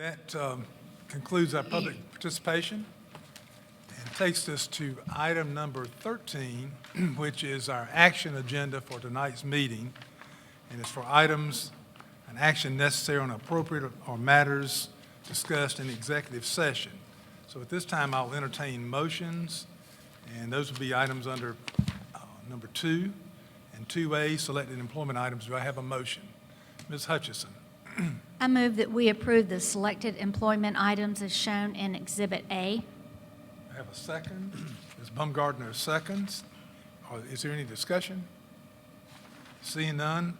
That concludes our public participation and takes us to item number 13, which is our action agenda for tonight's meeting. And it's for items and action necessary on appropriate or matters discussed in executive session. So at this time, I'll entertain motions, and those will be items under number 2 and 2A, selected employment items. Do I have a motion? Ms. Hutchison. I move that we approve the selected employment items as shown in Exhibit A. I have a second. Ms. Baumgartner seconds. Is there any discussion? Seeing none,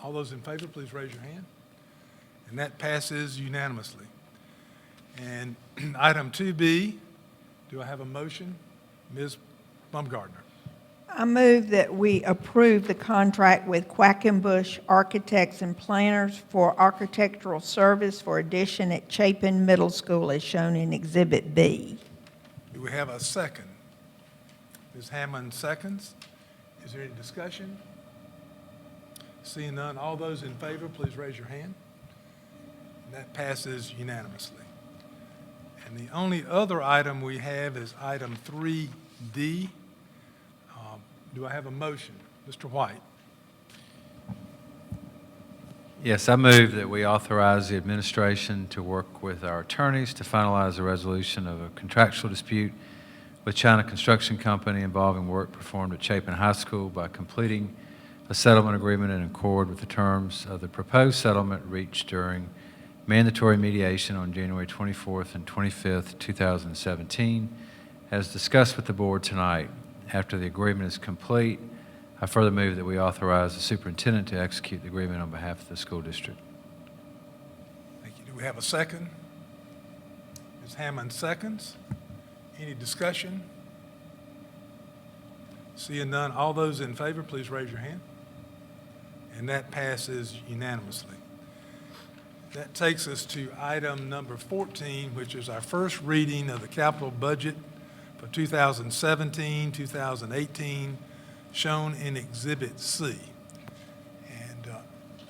all those in favor, please raise your hand. And that passes unanimously. And item 2B, do I have a motion? Ms. Baumgartner. I move that we approve the contract with Quackenbush Architects and Planners for architectural service for addition at Chapin Middle School as shown in Exhibit B. Do we have a second? Ms. Hammond seconds. Is there any discussion? Seeing none, all those in favor, please raise your hand. And that passes unanimously. And the only other item we have is item 3D. Do I have a motion? Mr. White. Yes, I move that we authorize the administration to work with our attorneys to finalize the resolution of a contractual dispute with China Construction Company involving work performed at Chapin High School by completing a settlement agreement in accord with the terms of the proposed settlement reached during mandatory mediation on January 24th and 25th, 2017, as discussed with the board tonight. After the agreement is complete, I further move that we authorize the superintendent to execute the agreement on behalf of the school district. Thank you. Do we have a second? Ms. Hammond seconds. Any discussion? Seeing none, all those in favor, please raise your hand. And that passes unanimously. That takes us to item number 14, which is our first reading of the capital budget for 2017, 2018, shown in Exhibit C. And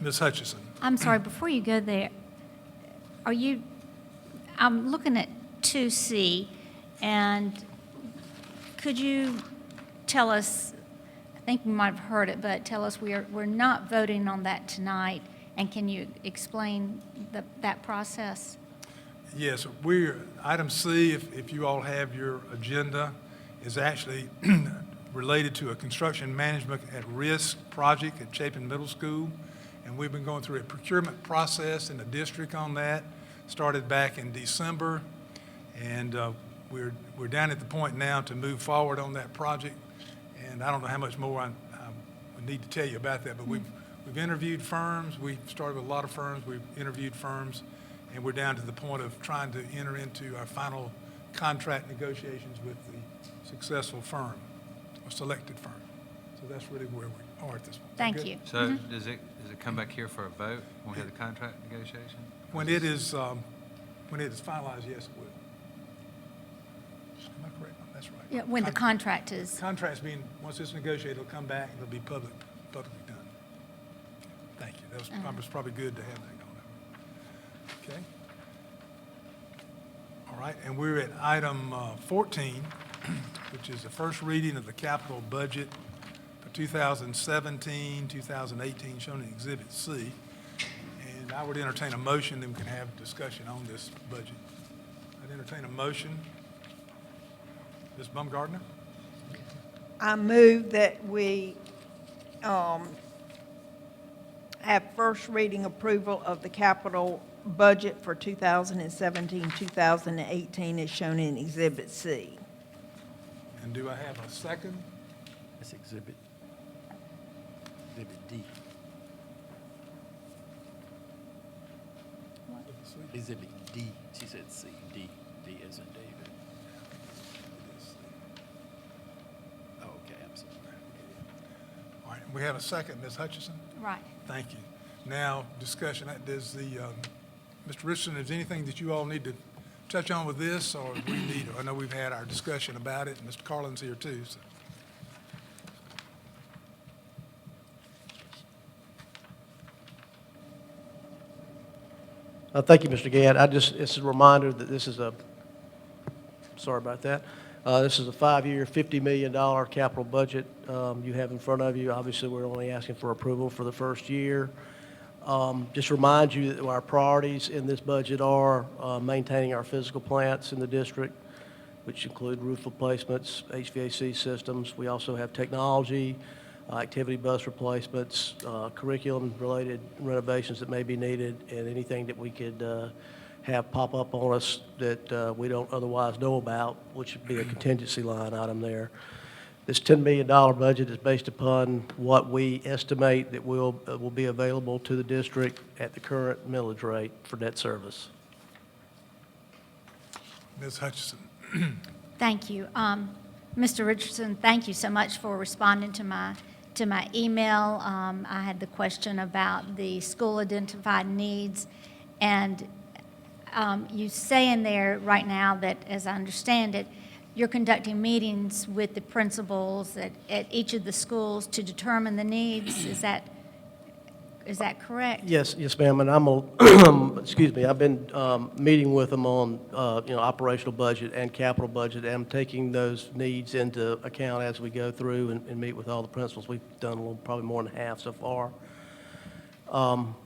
Ms. Hutchison. I'm sorry, before you go there, I'm looking at 2C, and could you tell us, I think you might have heard it, but tell us we're not voting on that tonight, and can you explain that process? Yes, item C, if you all have your agenda, is actually related to a construction management at risk project at Chapin Middle School. And we've been going through a procurement process in the district on that, started back in December. And we're down at the point now to move forward on that project. And I don't know how much more I need to tell you about that, but we've interviewed firms. We started with a lot of firms. We've interviewed firms. And we're down to the point of trying to enter into our final contract negotiations with the successful firm, or selected firm. So that's really where we are at this point. Thank you. So does it come back here for a vote when we have the contract negotiation? When it is finalized, yes, it will. Am I correct? That's right. Yeah, when the contract is. Contract's once it's negotiated, it'll come back and it'll be publicly done. Thank you. That was probably good to have that going on. Okay. All right, and we're at item 14, which is the first reading of the capital budget for 2017, 2018, shown in Exhibit C. And I would entertain a motion, then we can have discussion on this budget. I'd entertain a motion. Ms. Baumgartner? I move that we have first reading approval of the capital budget for 2017, 2018 as shown in Exhibit C. And do I have a second? That's Exhibit D. Exhibit D. She said C. D. D as in David. Oh, okay, I'm sorry. All right, we have a second, Ms. Hutchison? Right. Thank you. Now, discussion. Does Mr. Richardson, is there anything that you all need to touch on with this, or we need, I know we've had our discussion about it, and Mr. Carlin's here too. So. Thank you, Mr. Gadd. It's a reminder that this is sorry about that. This is a 5-year, $50 million capital budget you have in front of you. Obviously, we're only asking for approval for the first year. Just remind you that our priorities in this budget are maintaining our physical plants in the district, which include roof replacements, HVAC systems. We also have technology, activity bus replacements, curriculum-related renovations that may be needed, and anything that we could have pop up on us that we don't otherwise know about, which would be a contingency line item there. This $10 million budget is based upon what we estimate that will be available to the district at the current millage rate for debt service. Ms. Hutchinson. Thank you. Mr. Richardson, thank you so much for responding to my email. I had the question about the school identified needs, and you say in there right now that, as I understand it, you're conducting meetings with the principals at each of the schools to determine the needs. Is that correct? Yes, ma'am, and excuse me, I've been meeting with them on, operational budget and capital budget, and I'm taking those needs into account as we go through and meet with all the principals. We've done probably more than half so far.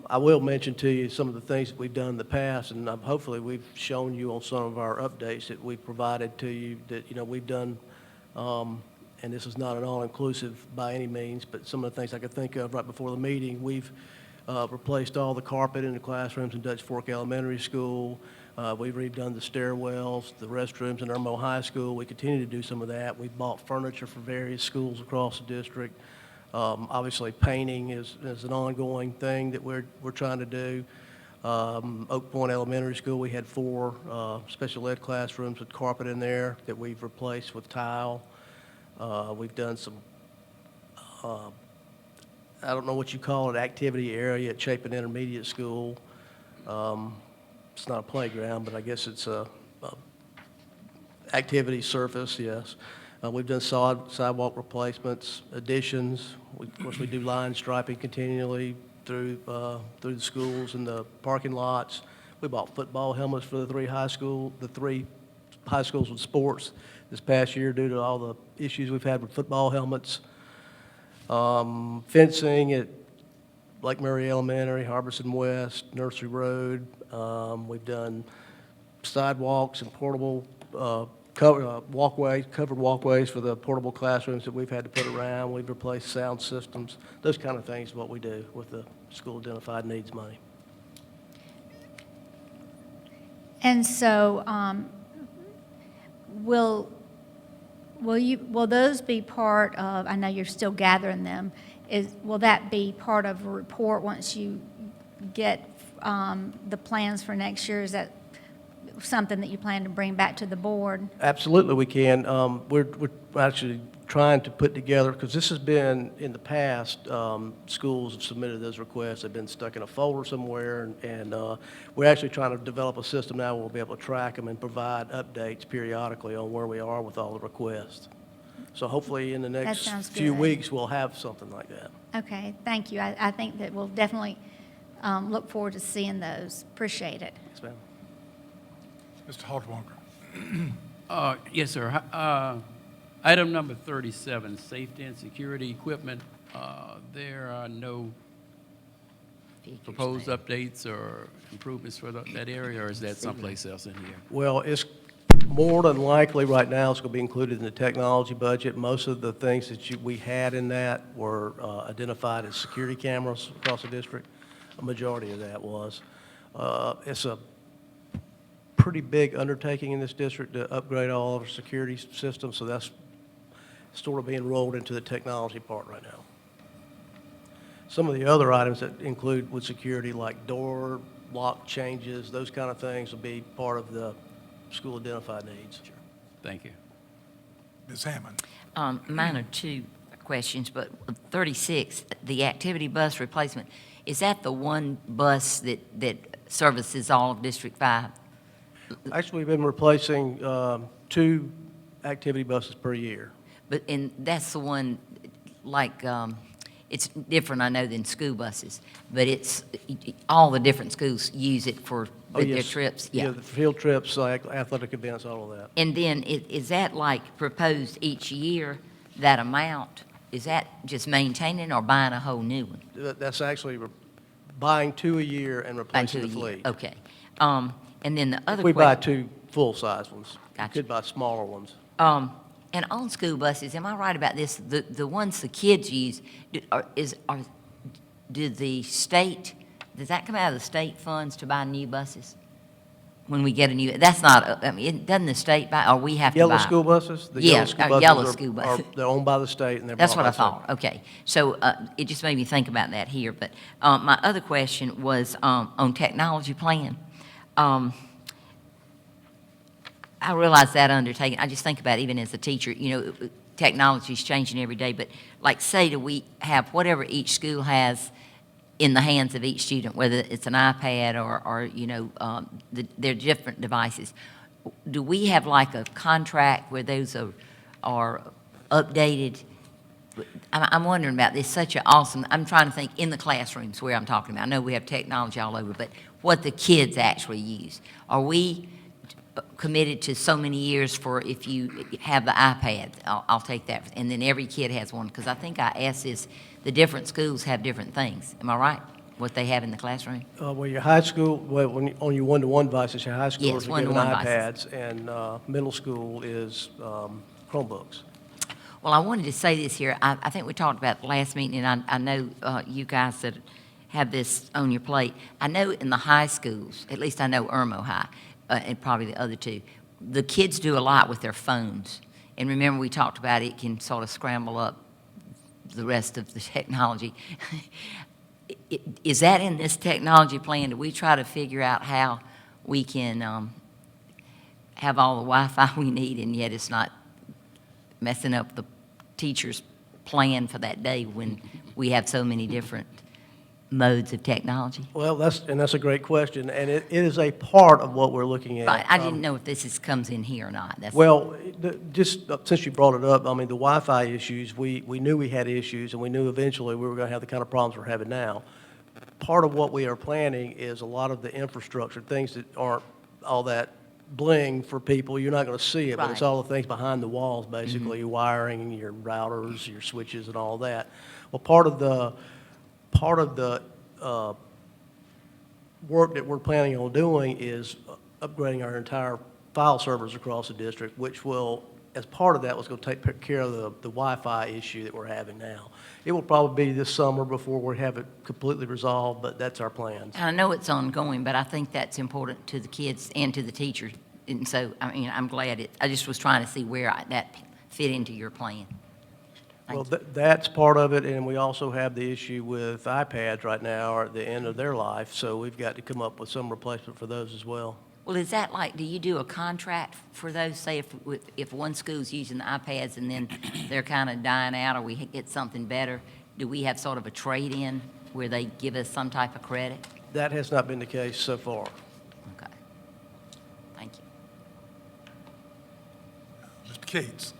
I will mention to you some of the things that we've done in the past, and hopefully we've shown you on some of our updates that we've provided to you that, we've done, and this is not an all-inclusive by any means, but some of the things I could think of right before the meeting. We've replaced all the carpet in the classrooms in Dutch Fork Elementary School. We've redone the stairwells, the restrooms in Irmo High School. We continue to do some of that. We've bought furniture for various schools across the district. Obviously, painting is an ongoing thing that we're trying to do. Oak Point Elementary School, we had 4 special ed classrooms with carpet in there that we've replaced with tile. We've done some, I don't know what you call it, activity area at Chapin Intermediate School. It's not a playground, but I guess it's a activity surface, yes. We've done sidewalk replacements, additions. Of course, we do line striping continually through the schools and the parking lots. We bought football helmets for the 3 high schools with sports this past year due to all the issues we've had with football helmets. Fencing at Lake Murray Elementary, Harbison West, Nursery Road. We've done sidewalks and portable covered walkways for the portable classrooms that we've had to put around. We've replaced sound systems. Those kind of things is what we do with the school identified needs money. And so, will those be part of, I know you're still gathering them, will that be part of a report once you get the plans for next year? Is that something that you plan to bring back to the board? Absolutely, we can. We're actually trying to put together, because this has been, in the past, schools have submitted those requests, they've been stuck in a folder somewhere, and we're actually trying to develop a system now where we'll be able to track them and provide updates periodically on where we are with all the requests. So hopefully in the next sounds few good. weeks, we'll have something like that. Okay, thank you. I think that we'll definitely look forward to seeing those. Appreciate it. Yes, ma'am. Mr. Halterwalker. Yes, sir. Item number 37, safety and security equipment. There are no proposed updates or improvements for that area, or is that someplace else in here? Well, it's more than likely right now it's going to be included in the technology budget. Most of the things that we had in that were identified as security cameras across the district. A majority of that was. It's a pretty big undertaking in this district to upgrade all of our security systems, so that's sort of being rolled into the technology part right now. Some of the other items that include with security, like door lock changes, those kind of things, will be part of the school identified needs. Sure. Thank you. Ms. Hammond. Mine are 2 questions, but 36, the activity bus replacement, is that the one bus that services all of District 5? Actually, we've been replacing 2 activity buses per year. And that's the one, like, it's different, I know, than school buses, but it's, all the different schools use it for Oh, their yes. trips, Yeah, yeah. the field trips, like athletic events, all of that. And then, is that like proposed each year, that amount? Is that just maintaining or buying a whole new one? That's actually buying 2 a year and Buying replacing the two a year. fleet. Okay. And then the other We buy question. 2 full-size ones. You Gotcha. could buy smaller ones. And on school buses, am I right about this? The ones the kids use, do the state, does that come out of the state funds to buy new buses? When we get a new, that's not, I mean, doesn't the state buy, or we have to buy? Yellow school buses? The Yeah, yellow are- school are- buses. They're owned by the state and they're That's bought what by I the state. thought, okay. So it just made me think about that here, but my other question was on technology plan. I realize that undertaking, I just think about it even as a teacher, technology's changing every day, but like say do we have whatever each school has in the hands of each student, whether it's an iPad or their different devices. Do we have like a contract where those are updated? I'm wondering about this, such an awesome, I'm trying to think in the classrooms where I'm talking about. I know we have technology all over, but what the kids actually use. Are we committed to so many years for if you have the iPad, I'll take that, and then every kid has one? Because I think I asked this, the different schools have different things. Am I right? What they have in the classroom? Well, your high school, on your one-to-one devices, your high schoolers Yes, are given one-to-one iPads, and middle school is Chromebooks. Well, I wanted to say this here. I think we talked about the last meeting, and I know you guys that have this on your plate. I know in the high schools, at least I know Irmo High, and probably the other two, the kids do a lot with their phones. And remember, we talked about it can sort of scramble up the rest of the technology. Is that in this technology plan? Do we try to figure out how we can have all the Wi-Fi we need, and yet it's not messing up the teacher's plan for that day when we have so many different modes of technology? Well, that's a great question, and it is a part of what we're looking at. Right, I didn't know if comes in here or not. That's, Well, just since you brought it up, I mean, the Wi-Fi issues, we knew we had issues, and we knew eventually we were going to have the kind of problems we're having now. Part of what we are planning is a lot of the infrastructure, things that aren't all that bling for people. You're not going to see it, but it's Right. all the things behind the walls, basically, your wiring, your routers, your switches, and all that. Well, part of the work that we're planning on doing is upgrading our entire file servers across the district, which will, as part of that, was going to take care of the Wi-Fi issue that we're having now. It will probably be this summer before we have it completely resolved, but that's our plans. and I know it's ongoing, but I think that's important to the kids and to the teachers. And so, I mean, I'm glad I just was trying to see where that fit into your plan. Well, Thank you. that's part of it, and we also have the issue with iPads right now are at the end of their life, so we've got to come up with some replacement for those as well. Well, is that like, do you do a contract for those, say if one school's using the iPads and then they're kind of dying out, or we get something better, do we have sort of a trade-in where they give us some type of credit? That has not been the case so far. Okay. Thank you. Mr. Cates?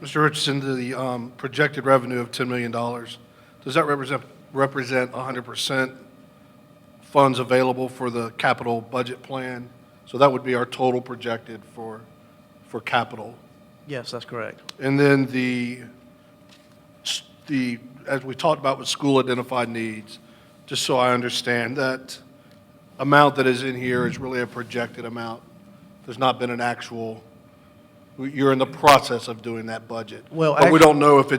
Mr. Richardson, the projected revenue of $10 million, does that represent 100% funds available for the capital budget plan? So that would be our total projected for capital. Yes, that's correct. And then as we talked about with school identified needs, just so I understand, that amount that is in here is really a projected amount. There's not been an actual, you're in the process of doing that budget. Well, But we actually- don't know if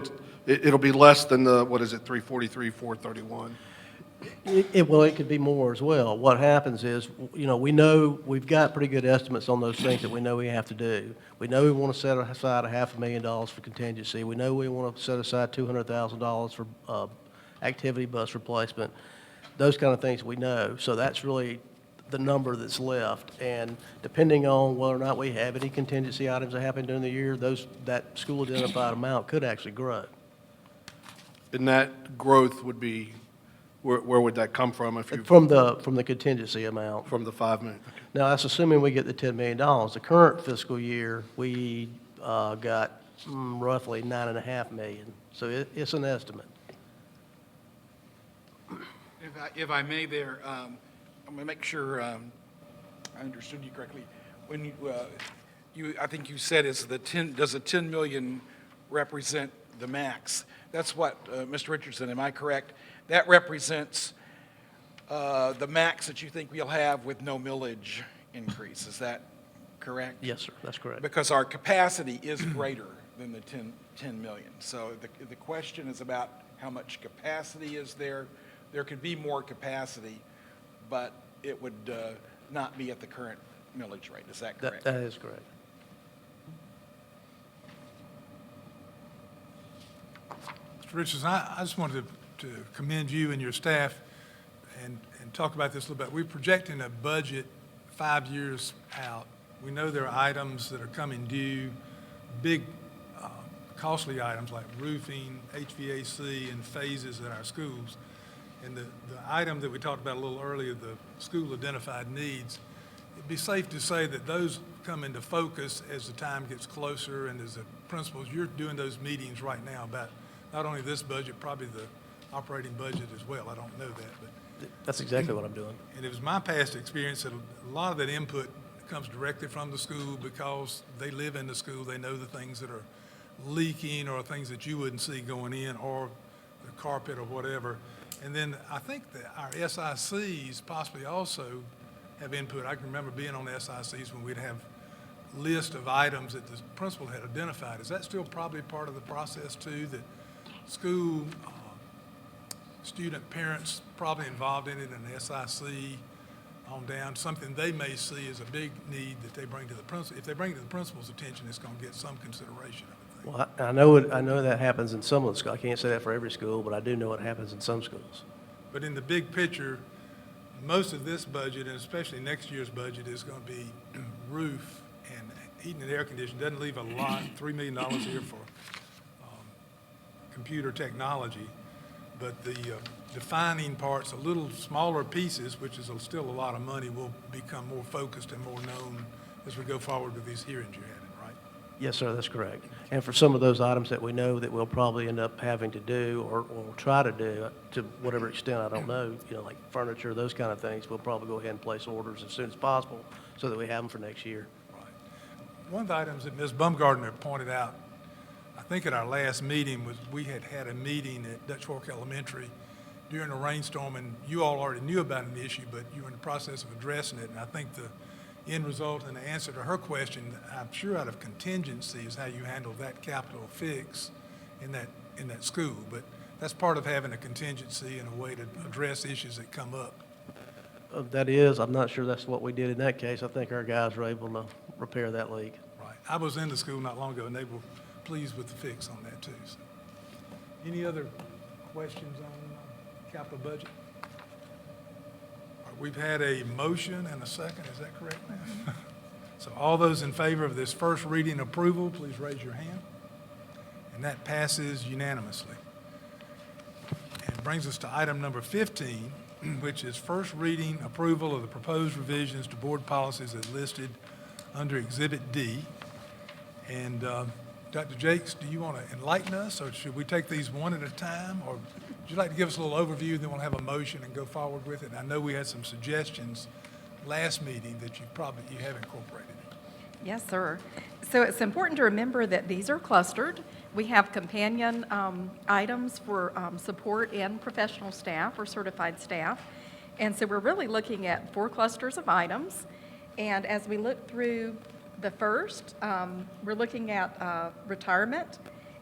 it'll be less than the, what is it, 343, 431? Well, it could be more as well. What happens is, we know, we've got pretty good estimates on those things that we know we have to do. We know we want to set aside $500,000 for contingency. We know we want to set aside $200,000 for activity bus replacement. Those kind of things we know. So that's really the number that's left. And depending on whether or not we have any contingency items that happen during the year, that school identified amount could actually grow. And that growth would be, where would that come from if you, From the contingency amount. from the 5 million? Now, that's assuming we get the $10 million. The current fiscal year, we got roughly $9.5 million. So it's an estimate. If I may there, I'm going to make sure I understood you correctly. When I think you said does the 10 million represent the max? That's what, Mr. Richardson, am I correct? That represents the max that you think we'll have with no millage increase. Is that correct? Yes, sir, that's correct. Because our capacity is greater than the 10 million. So the question is about how much capacity is there. There could be more capacity, but it would not be at the current millage rate. Is that correct? That is correct. Mr. Richardson, I just wanted to commend you and your staff and talk about this a little bit. We're projecting a budget 5 years out. We know there are items that are coming due, big costly items like roofing, HVAC, and phases at our schools. And the item that we talked about a little earlier, the school identified needs, it'd be safe to say that those come into focus as the time gets closer and as the principals, you're doing those meetings right now about not only this budget, probably the operating budget as well. I don't know that, but. That's exactly what I'm doing. And it was my past experience that a lot of that input comes directly from the school because they live in the school. They know the things that are leaking or things that you wouldn't see going in or the carpet or whatever. And then I think that our SICs possibly also have input. I can remember being on the SICs when we'd have list of items that the principal had identified. Is that still probably part of the process too, that school student parents probably involved in it, and SIC on down, something they may see as a big need that they bring to the principal. If they bring it to the principal's attention, it's going to get some consideration, I would think. Well, I know that happens in some of the schools. I can't say that for every school, but I do know it happens in some schools. But in the big picture, most of this budget, and especially next year's budget, is going to be roof and heating and air conditioning. Doesn't leave a lot, $3 million here for computer technology. But the defining parts, a little smaller pieces, which is still a lot of money, will become more focused and more known as we go forward with these hearings you're having, right? Yes, sir, that's correct. And for some of those items that we know that we'll probably end up having to do or try to do, to whatever extent, I don't know, like furniture, those kind of things, we'll probably go ahead and place orders as soon as possible so that we have them for next year. Right. One of the items that Ms. Bumgardner pointed out, I think at our last meeting, was we had a meeting at Dutch Fork Elementary during a rainstorm, and you all already knew about an issue, but you were in the process of addressing it. And I think the end result and the answer to her question, I'm sure out of contingency, is how you handle that capital fix in that school. But that's part of having a contingency and a way to address issues that come up. That is, I'm not sure that's what we did in that case. I think our guys were able to repair that leak. Right. I was in the school not long ago, and they were pleased with the fix on that too. So. Any other questions on capital budget? All right, we've had a motion and a second. Is that correct, ma'am? So all those in favor of this first reading approval, please raise your hand. And that passes unanimously. And brings us to item number 15, which is first reading approval of the proposed revisions to board policies as listed under Exhibit D. And Dr. Jakes, do you want to enlighten us, or should we take these one at a time? Or would you like to give us a little overview, then we'll have a motion and go forward with it? I know we had some suggestions last meeting that you have incorporated. Yes, sir. So it's important to remember that these are clustered. We have companion items for support and professional staff or certified staff. And so we're really looking at 4 clusters of items. And as we look through the first, we're looking at retirement.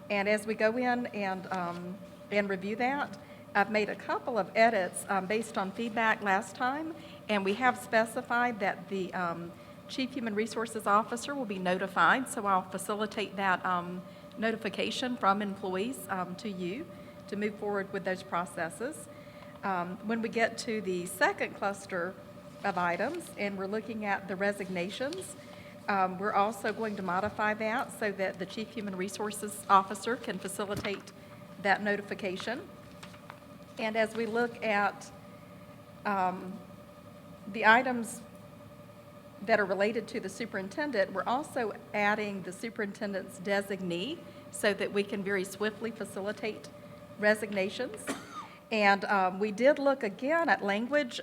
And as we go in and review that, I've made a couple of edits based on feedback last time. And we have specified that the Chief Human Resources Officer will be notified. So I'll facilitate that notification from employees to you to move forward with those processes. When we get to the second cluster of items and we're looking at the resignations, we're also going to modify that so that the Chief Human Resources Officer can facilitate that notification. And as we look at the items that are related to the superintendent, we're also adding the superintendent's designee so that we can very swiftly facilitate resignations. And we did look again at language,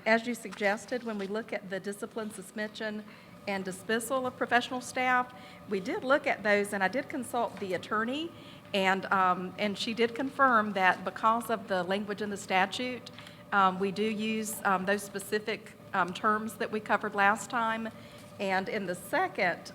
as you suggested, when we look at the discipline, suspension, and dismissal of professional staff. We did look at those, and I did consult the attorney, and she did confirm that because of the language in the statute, we do use those specific terms that we covered last time. And in the second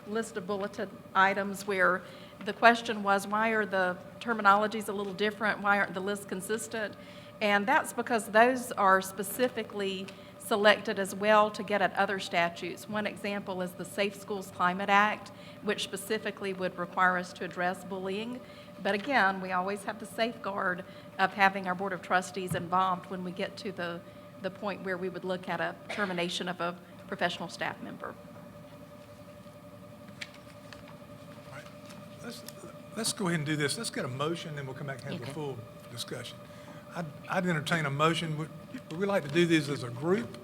list of bulleted items where the question was, why are the terminologies a little different? Why aren't the lists consistent? And that's because those are specifically selected as well to get at other statutes. One example is the Safe Schools Climate Act, which specifically would require us to address bullying. But again, we always have the safeguard of having our Board of Trustees involved when we get to the point where we would look at a termination of a professional staff member. All right. Let's go ahead and do this. Let's get a motion, then we'll come back and have the Okay. full discussion. I'd entertain a motion. Would we like to do these as a group?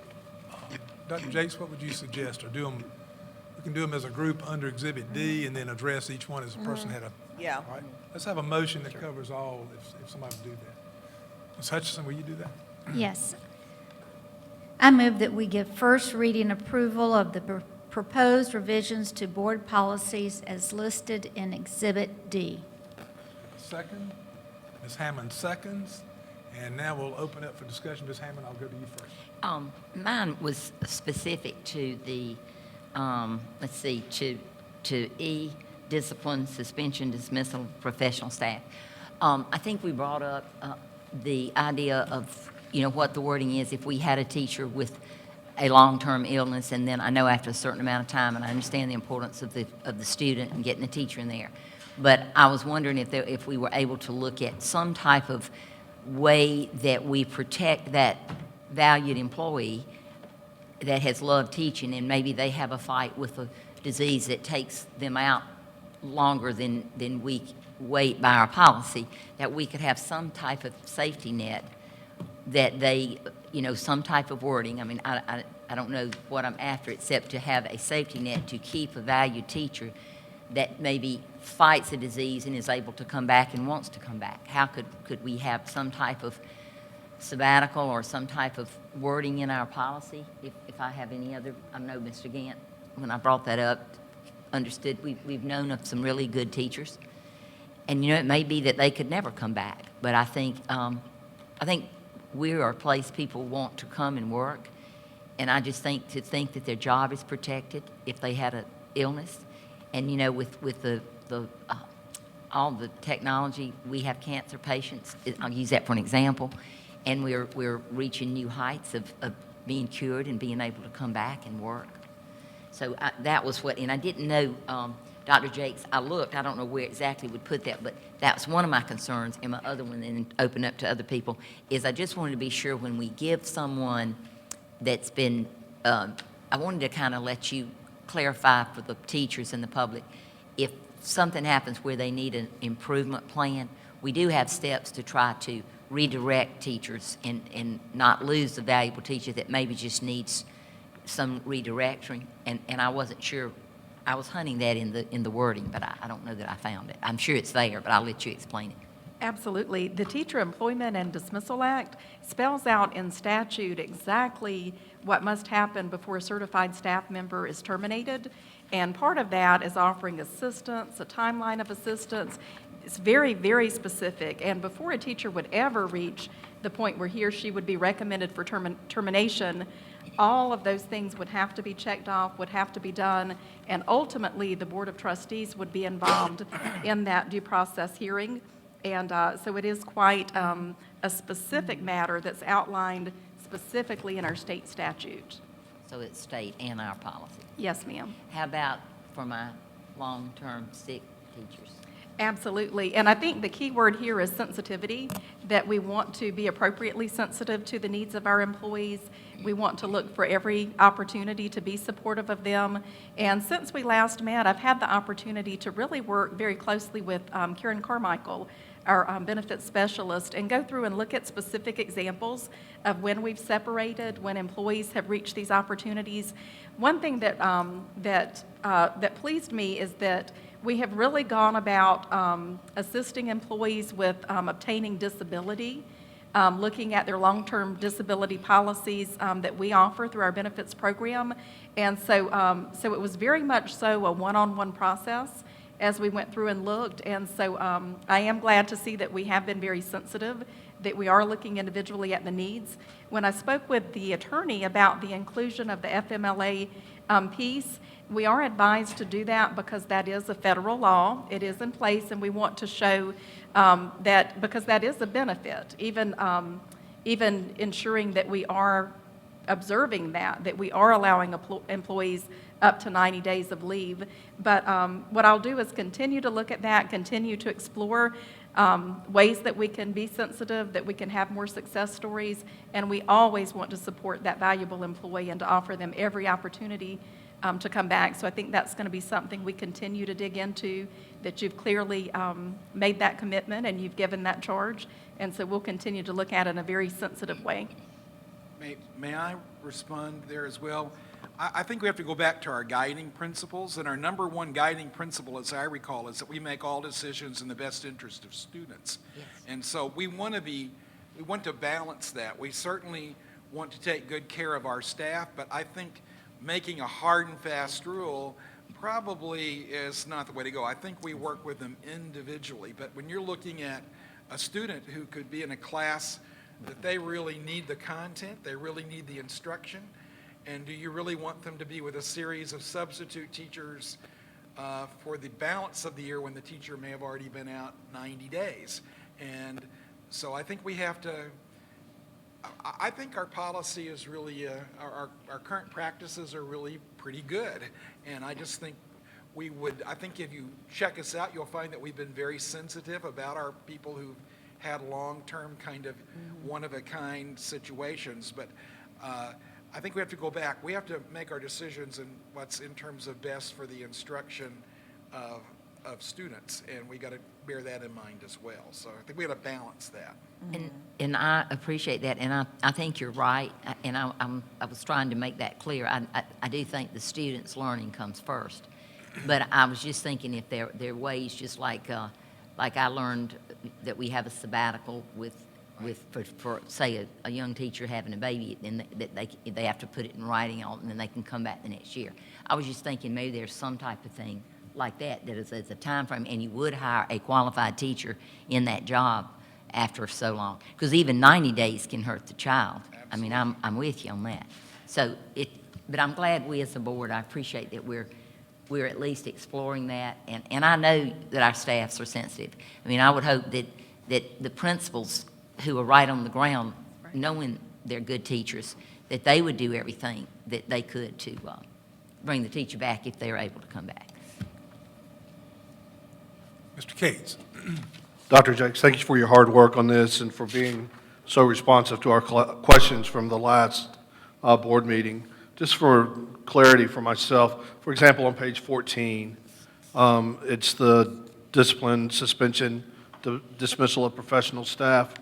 Dr. Jakes, what would you suggest? Or we can do them as a group under Exhibit D and then address each one as a person had a. Yeah. All right. Let's have a motion that covers all, if somebody would do that. Ms. Hutchinson, will you do that? Yes. I move that we give first reading approval of the proposed revisions to board policies as listed in Exhibit D. Second. Ms. Hammond seconds. And now we'll open up for discussion. Ms. Hammond, I'll go to you first. Mine was specific to the, let's see, to E, discipline, suspension, dismissal of professional staff. I think we brought up the idea of, what the wording is if we had a teacher with a long-term illness, and then I know after a certain amount of time, and I understand the importance of the student and getting the teacher in there. But I was wondering if we were able to look at some type of way that we protect that valued employee that has loved teaching, and maybe they have a fight with a disease that takes them out longer than we wait by our policy, that we could have some type of safety net that they, some type of wording. I mean, I don't know what I'm after except to have a safety net to keep a valued teacher that maybe fights a disease and is able to come back and wants to come back. How could we have some type of sabbatical or some type of wording in our policy? If I have any other, I know Mr. Gant, when I brought that up, understood we've known of some really good teachers. And, it may be that they could never come back. But I think we are a place people want to come and work. And I just think that their job is protected if they had an illness. And, with all the technology, we have cancer patients. I'll use that for an example. And we're reaching new heights of being cured and being able to come back and work. So that was and I didn't know, Dr. Jakes, I looked, I don't know where exactly would put that, but that's one of my concerns. And my other one, and open up to other people, is I just wanted to be sure when we give someone that's been, I wanted to kind of let you clarify for the teachers and the public, if something happens where they need an improvement plan, we do have steps to try to redirect teachers and not lose the valuable teacher that maybe just needs some redirecting. And I wasn't sure, I was hunting that in the wording, but I don't know that I found it. I'm sure it's there, but I'll let you explain it. Absolutely. The Teacher Employment and Dismissal Act spells out in statute exactly what must happen before a certified staff member is terminated. And part of that is offering assistance, a timeline of assistance. It's very, very specific. And before a teacher would ever reach the point where he or she would be recommended for termination, all of those things would have to be checked off, would have to be done, and ultimately the Board of Trustees would be involved in that due process hearing. And so it is quite a specific matter that's outlined specifically in our state statute. So it's state and our policy. Yes, ma'am. How about for my long-term sick teachers? Absolutely. And I think the key word here is sensitivity, that we want to be appropriately sensitive to the needs of our employees. We want to look for every opportunity to be supportive of them. And since we last met, I've had the opportunity to really work very closely with Karen Carmichael, our benefits specialist, and go through and look at specific examples of when we've separated, when employees have reached these opportunities. One thing that that pleased me is that we have really gone about assisting employees with obtaining disability looking at their long-term disability policies that we offer through our benefits program. And so, so it was very much so a one-on-one process as we went through and looked. And so I am glad to see that we have been very sensitive, that we are looking individually at the needs. When I spoke with the attorney about the inclusion of the FMLA piece, we are advised to do that because that is a federal law. It is in place, and we want to show that, because that is a benefit, even ensuring that we are observing that we are allowing employees up to 90 days of leave. But what I'll do is continue to look at that, continue to explore ways that we can be sensitive, that we can have more success stories, and we always want to support that valuable employee and to offer them every opportunity to come back. So I think that's going to be something we continue to dig into, that you've clearly made that commitment and you've given that charge, and so we'll continue to look at it in a very sensitive way. May I respond there as well? I think we have to go back to our guiding principles, and our number one guiding principle, as I recall, is that we make all decisions in the best interest of students. Yes. And so we want to balance that. We certainly want to take good care of our staff, but I think making a hard and fast rule probably is not the way to go. I think we work with them individually, but when you're looking at a student who could be in a class that they really need the content, they really need the instruction, and do you really want them to be with a series of substitute teachers for the balance of the year when the teacher may have already been out 90 days? And so I think we have to, I think our policy is really, our current practices are really pretty good. And I just think I think if you check us out, you'll find that we've been very sensitive about our people who've had long-term kind of one-of-a-kind situations. But I think we have to go back. We have to make our decisions in what's in terms of best for the instruction of students, and we got to bear that in mind as well. So I think we got to balance that. And I appreciate that, and I think you're right, and I was trying to make that clear. I do think the students' learning comes first, but I was just thinking if there are ways, just like I learned that we have a sabbatical for say a young teacher having a baby, and that they have to put it in writing and then they can come back the next year. I was just thinking maybe there's some type of thing like that is a time frame, and you would hire a qualified teacher in that job after so long, because even 90 days can hurt the child. Absolutely. I mean, I'm with you on that. So but I'm glad we as a board, I appreciate that we're at least exploring that, and I know that our staffs are sensitive. I mean, I would hope that the principals who are right on the ground, knowing they're good teachers, that they would do everything that they could to bring the teacher back if they're able to come back. Mr. Cates. Dr. Jakes, thank you for your hard work on this and for being so responsive to our questions from the last board meeting. Just for clarity for myself, for example, on page 14, it's the discipline, suspension, dismissal of professional staff.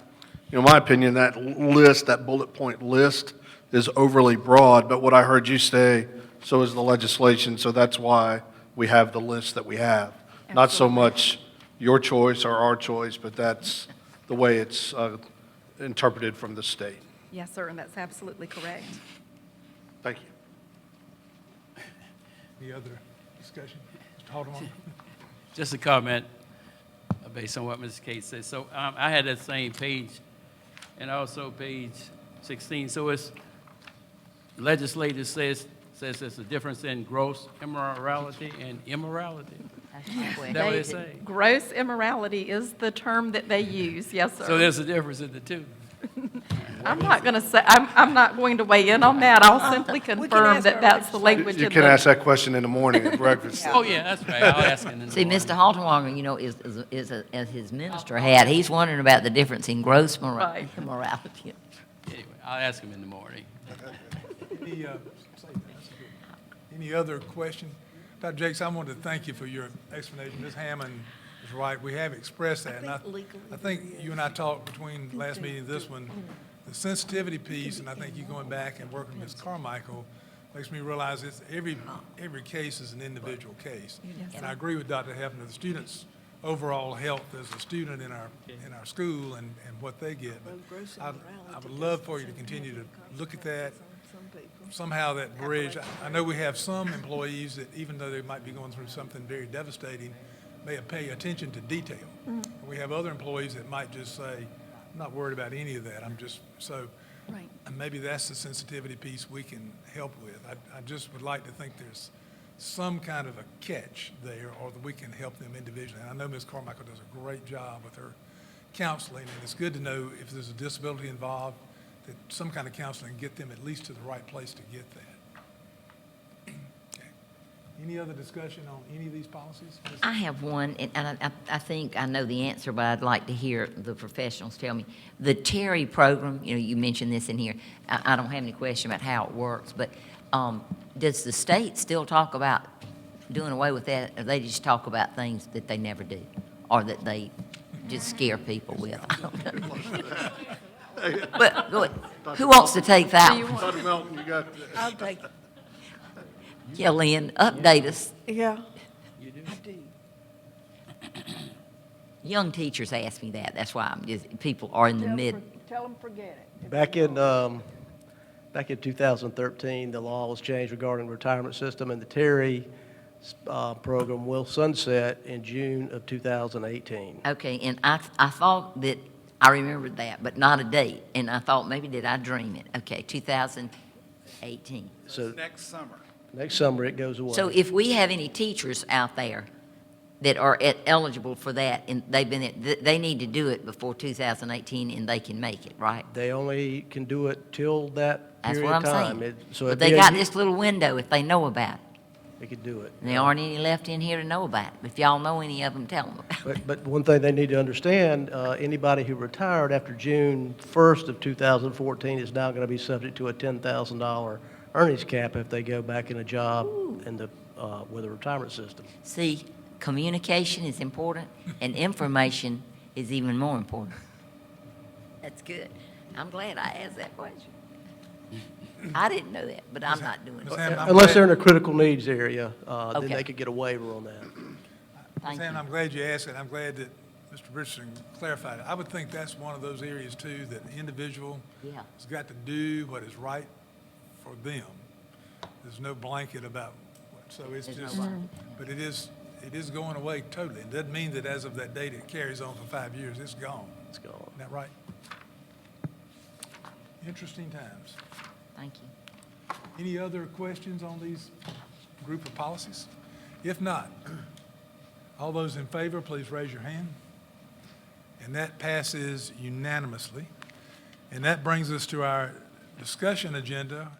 In my opinion, that list, that bullet point list, is overly broad, but what I heard you say, so is the legislation, so that's why we have the list that we have. Not so much your choice or our choice, but that's the way it's interpreted from the state. Yes, sir, and that's absolutely correct. Thank you. Any other discussion? Mr. Haldeman? Just a comment based on what Mrs. Kate said. So I had that same page and also page 16. So it's legislative says there's a difference in gross immorality and immorality. Is that what they say? Gross immorality is the term that they use, yes, sir. So there's a difference in the two. I'm not going to say, I'm not going to weigh in on that. I'll simply confirm ask that our that's the language You in can ask the. that question in the morning at breakfast. Oh, yeah, that's right. I'll ask him in the See, morning. Mr. Halterwanger, as his minister hat, he's wondering about the difference in gross Right. morality. Anyway, I'll ask him in the morning. Any other question? Dr. Jakes, I wanted to thank you for your explanation. Ms. Hammond is right. We have expressed that. And I think you and I talked between last meeting and this one, the sensitivity piece, and I think you going back and working with Ms. Carmichael makes me realize it's every case is an individual case. And I agree with Dr. Hefner. The students overall health as a student in our school and what they get. But I would love for you to continue to look at that. Somehow that bridge, I know we have some employees that even though they might be going through something very devastating, may pay attention to detail. We have other employees that might just say, I'm not worried about any of that, I'm just, so. Right. And maybe that's the sensitivity piece we can help with. I just would like to think there's some kind of a catch there, or that we can help them individually. And I know Ms. Carmichael does a great job with her counseling, and it's good to know if there's a disability involved, that some kind of counseling get them at least to the right place to get that. Okay. Any other discussion on any of these policies? I have one, and I think I know the answer, but I'd like to hear the professionals tell me. The Terry program, you know, you mentioned this in here. I don't have any question about how it works, but does the state still talk about doing away with that, or they just talk about things that they never do, or that they just scare people with? I don't know. But go ahead. Who wants to take that one? Dr. Melton, you got, I'll take it. Yeah, Lynn, update us. Yeah. Young teachers ask me that. That's why I'm just, people are in the mid. Tell them forget it. Back in 2013, the law was changed regarding the retirement system, and the Terry program will sunset in June of 2018. Okay, and I thought that, I remembered that, but not a date. And I thought, maybe did I dream it? Okay, 2018. So Next summer. next summer, it goes away. So if we have any teachers out there that are eligible for that, and they need to do it before 2018, and they can make it, right? They only can do it till that That's period what of I'm time. saying. So But it'd they be a got year- this little window if they know about it. They could do it. And there aren't any left in here to know about it. If y'all know any of them, tell them about it. But one thing they need to understand, anybody who retired after June 1st of 2014 is now going to be subject to a $10,000 earnings cap if they go back in a job in the, with a retirement system. See, communication is important, and information is even more important. That's good. I'm glad I asked that question. I didn't know that, but I'm not doing Ms. it. Hammond, I'm Unless glad- they're in a critical needs area, then Okay. they could get a waiver on that. Thank Sam, you. I'm glad you asked it. I'm glad that Mr. Richardson clarified it. I would think that's one of those areas too, that the individual Yeah. has got to do what is right for them. There's no blanket about, so it's There's no just, blanket, but it is going away totally. It doesn't mean that as of that date, it carries on for 5 years. It's gone. It's gone. Isn't that right? Interesting times. Thank you. Any other questions on these group of policies? If not, all those in favor, please raise your hand. And that passes unanimously. And that brings us to our discussion agenda.